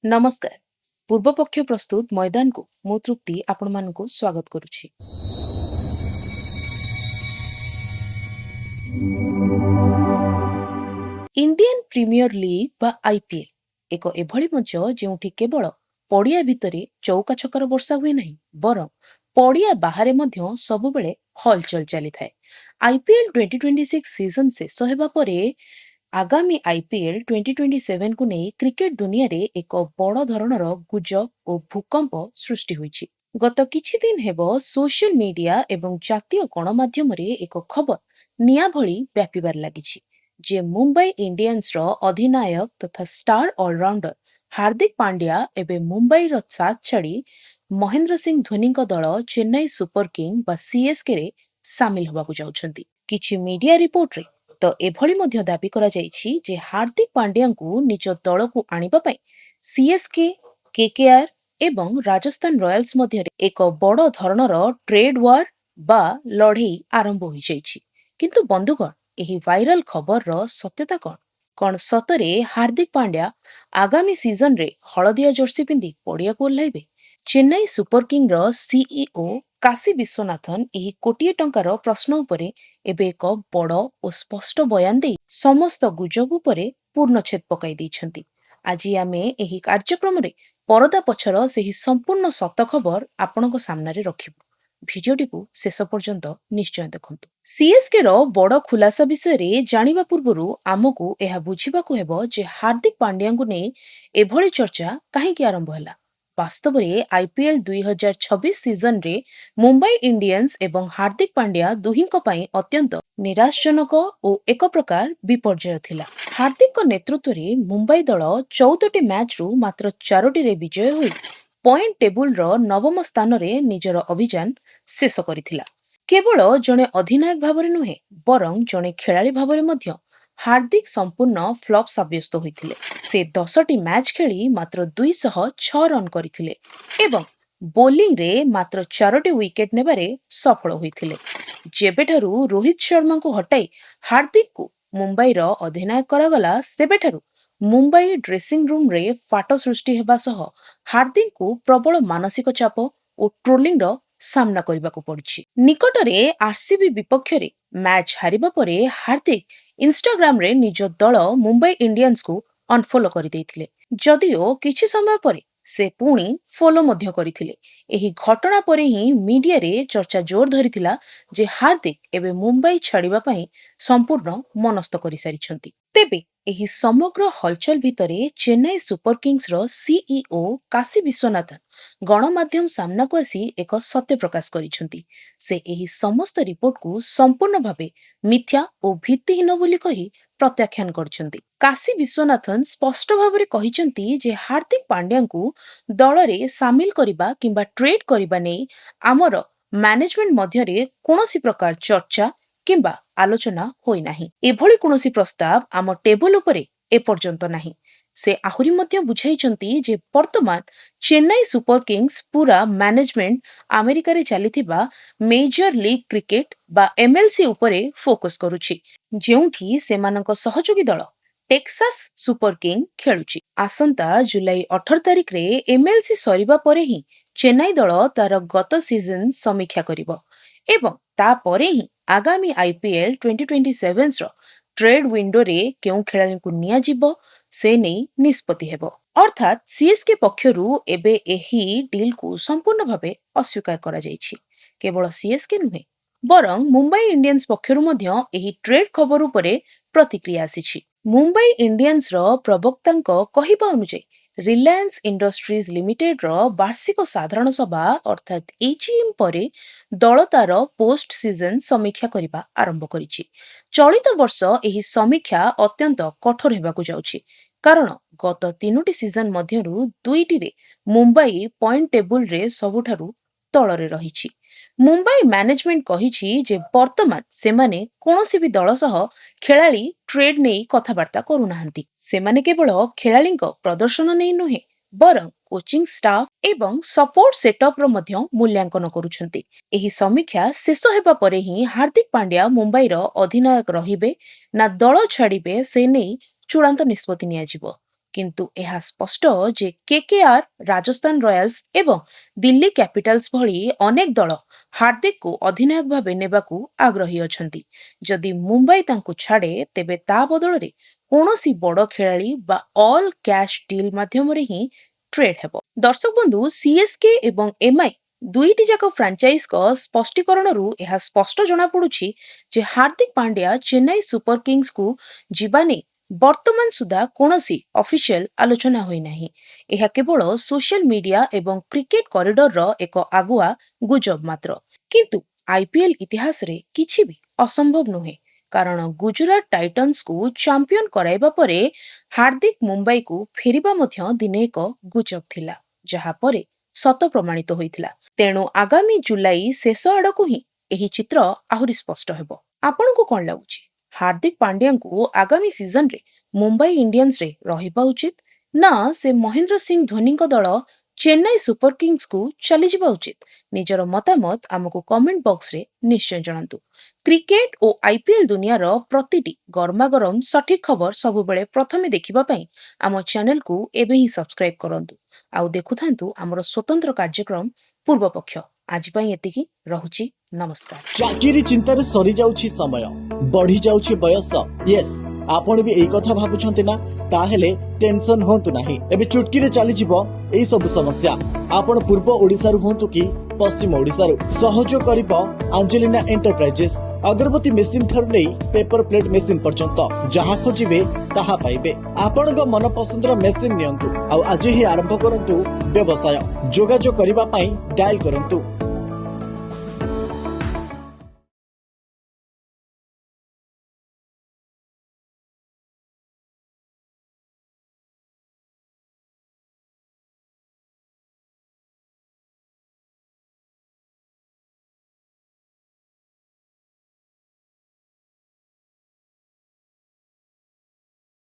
नमस्कार पूर्वपक्ष प्रस्तुत मैदान को मु तृप्ति आपण मानकु स्वागत करुछि। इंडियन प्रीमियर लीग बा आईपीएल एक एभली मंच जोंठी केवल पड़िया भितरे चौका छकर वर्षा हुए नहीं बरं पड़िया बाहर मध्य सबुबेले हलचल चली थाए। आईपीएल 2026 सीजन शेष हेबा परे आगामी आईपीएल 2027 को नहीं क्रिकेट दुनिया रे एक बड़ धरणर गुजब और भूकंप सृष्टि होईछि। गत किछि दिन हेबो सोशल मीडिया एवं जातीय गणमाध्यम रे एक खबर निया भली व्यापीबार लागिछि जे मुंबई इंडियंस रो अधिनायक तथा स्टार ऑलराउंडर हार्दिक पांड्या एबे मुंबई रो साथ छाड़ी महेंद्र सिंह धोनी को दल चेन्नई सुपर किंग बा सीएसके रे सामिल होबाकु जाउछंती। किछि मीडिया रिपोर्ट रे तो एभली मध्य दाबी करा जाइछि जे हार्दिक पांड्या को निज दल को आनिबा पई सीएसके केकेआर एवं राजस्थान रॉयल्स मध्य एक बड़ धरणर ट्रेड वार बा लड़ई आरंभ हो जाइछि। किंतु बंधुगण एही वायरल खबर रो सत्यता कौन सतरे हार्दिक पांड्या आगामी सीजन रे हलदिया जर्सी पिंधि पड़िया को ओह्लाइबे? चेन्नई सुपर किंग रो सीईओ काशी विश्वनाथन एही कोटिए टंकार प्रश्न उपरे एबे एक बड़ और स्पष्ट बयान दे समस्त गुजब उपरे पूर्णछेद पकाई दैछंती। आज आमे एही कार्यक्रम रे परदा पछर सेही संपूर्ण सत खबर आपणक सामने रखिबु। भिडियोटी को शेष पर्यंत निश्चय देखंतु। सीएसके रो बड़ खुलासा विषय रे जानिबा पूर्वरु आमको एहा बुझिबाकु हेबो जे हार्दिक पांड्या को नै एभली चर्चा काहेकि आरंभ होला। वास्तव रे आईपीएल 2026 सीजन रे मुंबई इंडियंस एवं हार्दिक पांड्या दुहिंक पई अत्यंत निराशजनक और एक प्रकार विपर्जय थिला। हार्दिक नेतृत्व रे मुंबई दल 14टी मैच रु मात्र 4टी रे विजय होई पॉइंट टेबुल रो नवम स्थान रे निजर अभियान शेष करिथिला। केवल जणे अधिनायक भावरे नुहे बरं जणे खेलाड़ी भावरे मध्य हार्दिक संपूर्ण फ्लॉप साब्यस्त होइथिले। से 10टी मैच खेली मात्र 206 रन करिथिले एवं बोलिंग रे मात्र 4टी विकेट नेबारे सफल होइथिले। जेबेठारु रोहित शर्मा को हटाई हार्दिक को मुंबई रो अधिनायक करागला सेबेठारु मुंबई ड्रेसिंग रूम रे फाट सृष्टि हेबा सह हार्दिक को प्रबल मानसिक चाप और ट्रोलिंग रो सामना करबाकू पड़छि। निकटरे आरसीबी विपक्ष रे मैच हारिबा परे हार्दिक इंस्टाग्राम रे निज दल मुंबई इंडियंस को अनफॉलो करि दैथिले। जदिओ किछि समय परे से पुणी फॉलो मध्य करिथिले। एही घटना परे ही मीडिया रे चर्चा जोर धरिथिला जे हार्दिक एबे मुंबई छाड़िबा पई संपूर्ण मनस्थ करि सारिछंती। तेबे एही समग्र हलचल भितरे चेन्नई सुपर किंग्स रो सीईओ काशी विश्वनाथन गणमाध्यम सामना को आसी एक सत्य प्रकाश करिछंती। से एही समस्त रिपोर्ट को संपूर्ण भावे मिथ्या और भित्तिहीन बोली कही प्रत्याख्यान करछंती। काशी विश्वनाथन स्पष्ट भावरे कहिछंती जे हार्दिक पांड्या को दल रे शामिल करिबा किंबा ट्रेड करिबा नै आमर मैनेजमेंट मध्य रे कोनोसी प्रकार चर्चा किंबा आलोचना होई नाही। एभली कोनोसी प्रस्ताव आम टेबल उपरे ए पर्यंत नाही। से आहुरी मध्य बुझाइछंती जे वर्तमान चेन्नई सुपर किंग्स पूरा मैनेजमेंट अमेरिका रे चलीथिबा मेजर लीग क्रिकेट बा एमएलसी उपरे फोकस करूछि, जेउठी सेमानक सहयोगी दल टेक्सास सुपर किंग खेलुछि। आसंता जुलाई 18 तारिख रे एमएलसी सरिबा परे ही चेन्नई दल तार गत सीजन समीक्षा करिबो एवं ता परे ही आगामी आईपीएल 2027 रो ट्रेड विंडो रे केउ खेलाड़ी को निया जिवो से नहीं निष्पत्ति हेबो। अर्थात सीएसके पक्षरु एबे एही डील को संपूर्ण भावे अस्वीकार करा जाइछि। केवल सीएसके नुहे बरं मुंबई इंडियंस पक्षरु मध्य एही ट्रेड खबर उपरे प्रतिक्रिया आसीछि। मुंबई इंडियंस रो प्रवक्तांक कहिबा अनुसार रिलायंस इंडस्ट्रीज लिमिटेड रो वार्षिक साधारण सभा अर्थात एजीएम परे दल तार पोस्ट सीजन समीक्षा करिबा आरंभ करिछि। चलित वर्ष एही समीक्षा अत्यंत कठोर हेबाकू जाउछि कारण गत 3टी सीजन मध्यरु 2टी रे मुंबई पॉइंट टेबुल रे सबुठारु तଳରେ रहिछि। मुंबई मैनेजमेंट कहिछि जे वर्तमान सेमाने कोनोसी भी दल सह खेलाड़ी ट्रेड नै कथाबार्ता करूनाहांती। सेमाने केवल खेलाड़ीक प्रदर्शन नै नुहे बरं कोचिंग स्टाफ एवं सपोर्ट सेटअप रो मध्य मूल्यांकन करूछंती। एही समीक्षा शेष हेबा परे ही हार्दिक पांड्या मुंबई रो अधिनायक रहिबे ना दल छाड़िबे से नै चूड़ांत निष्पत्ति नियाजिबो। किंतु एहा स्पष्ट जे केकेआर, राजस्थान रॉयल्स एवं दिल्ली कैपिटल्स भली अनेक दल हार्दिक को अधिनायक भावे नेबाकू आग्रही अछंती। जदि मुंबई तांकू छाड़े तेबे ता बदल रे कौनसी बड़ खेलाड़ी बा ऑल कैश डील माध्यम रे ही ट्रेड हेबो। दर्शक बंधु, सीएसके एवं एमआई दुईटी जाक फ्रांचाइज को स्पष्टीकरण रु यह स्पष्ट जना पड़ुछि जे हार्दिक पांड्या चेन्नई सुपर किंग्स को जीवानी वर्तमान सुधा कौनसी ऑफिशियल आलोचना होई नाही। यह केवल सोशल मीडिया एवं क्रिकेट कॉरिडोर रो एक आगुआ गुजब मात्र। किंतु आईपीएल इतिहास रे किछि भी असंभव नुहे, कारण गुजरात टाइटन्स को चैंपियन कराइबा परे हार्दिक मुंबई को फेरिबा मध्य दिने एक गुजब थिला, जहा परे सत प्रमाणित होइथिला। तेणु आगामी जुलाई शेष आड़कू ही एही चित्र आहुरी स्पष्ट हेबो। आपनको कोन लागुछि? हार्दिक पांड्या को आगामी सीजन रे मुंबई इंडियंस रे रहिबा उचित ना से महेंद्र सिंह धोनी को दल चेन्नई सुपर किंग्स को चली जिबा उचित? निजर मतामत आमको कमेंट बॉक्स रे निश्चय जणांतु। क्रिकेट और आईपीएल दुनिया रो प्रतिटी गरमागरम सठिक खबर सब बेले प्रथमे देखिबा पई आम चैनल को एबे ही सब्सक्राइब करंतु। आउ देखुथांतु हमर स्वतंत्र कार्यक्रम पूर्व पक्ष। आज पई एतिकी रहुछि। नमस्कार। चाकरी चिंतार सरी जाउछि समय, बढ़ी जाउछि बयस। यस, आपण भी एई कथा भाबुछंती ना? ताहेले टेंशन होंतु नाही। एबे चुटकी रे चली जिवो एई सब समस्या। आपण पूर्व ओडिसा रु होंतु कि पश्चिम ओडिसा रु, सहयोग करिबो एंजेलिना एंटरप्राइजेस। अगरबत्ती मेसिन ठारु नै पेपर प्लेट मेसिन पर्यंत जहा खोजिबे ताहा पाइबे। आपणक मन पसंदर मेसिन नियंतु आ आज ही आरंभ करंतु व्यवसाय। जोगाजोग करिबा पई डायल करंतु